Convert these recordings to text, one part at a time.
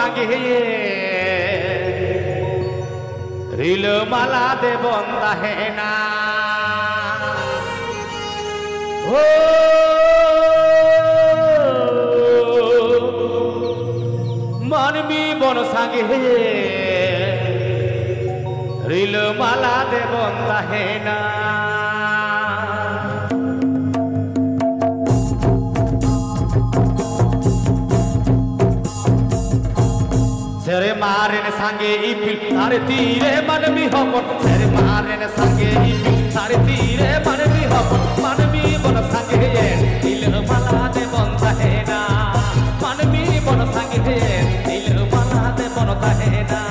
Sange reel মালা দে বন্দা হে না ও মানবী বন সাঙ্গে রিল মালা দে বন্দা হে না सेरे मारन सांगे इपिल तारे तीरे मनमी हपन सेरे मारन सांगे इपिल तारे तीरे मनमी हपन मनमी बन सांगे दिल माला दे बनता है ना मनमी बन सांगे दिल माला दे बनता है ना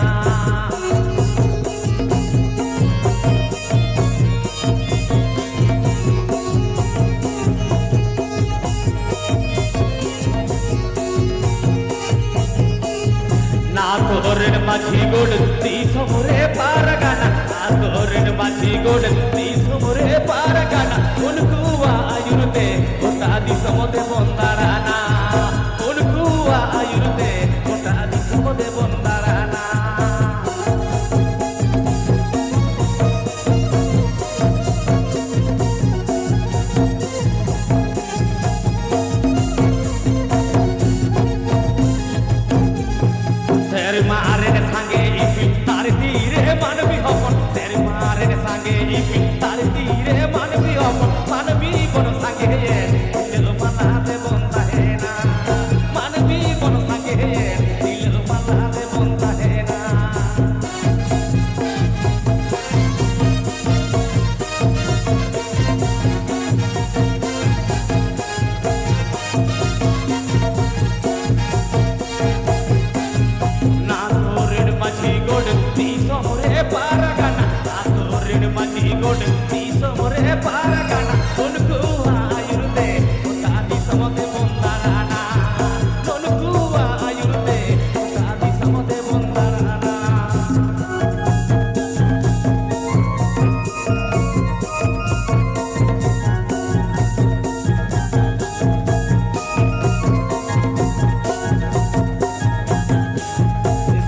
आतोरन माझी गोड ती समोरे पार गाना आतोरन माझी गोड ती समोरे पार गाना उनकुवा आयुर्ते होता दी समोदे बंदाराना उनकुवा आयुर्ते होता दी समोदे बंदाराना मारन सांगे इपिल तारे तीरे मानवी हपन तेरे मारन सांगे इपिल तारे तीरे मानवी हपन मानवी बन सांगे दिल माला दे बनता है ना मानवी बन सांगे दिल माला दे बनता है ना पार गाना आतोरन माझी गोड ती समोरे पार गाना उनकुवा आयुर्ते होता दी समोदे बंदाराना उनकुवा आयुर्ते होता दी समोदे बंदाराना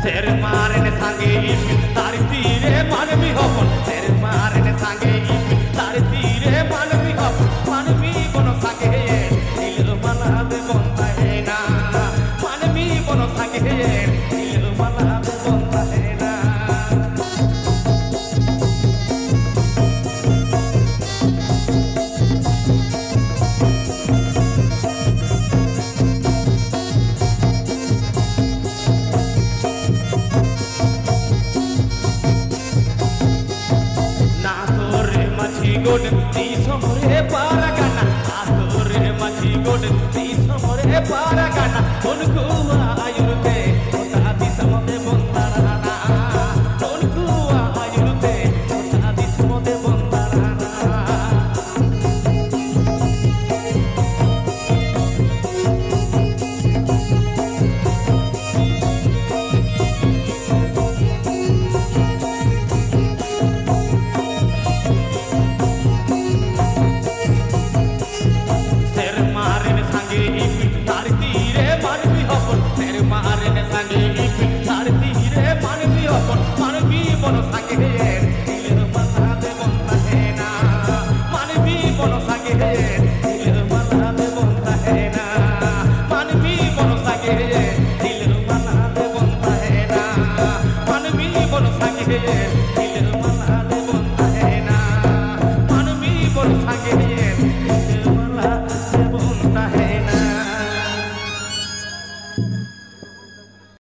सेर मारन सांगे इपिल तारे तीरे मानवी हपन तेरे मारन सांगे इपिल तारे तीरे मानवी हपन मानवी बन सांगे दिल माला दे बनता है ना मानवी बन सांगे दिल माला दे बनता है ना गोड ती समोरे पार गाना आतोरे माझी गोड ती समोरे पार गाना उनकुवा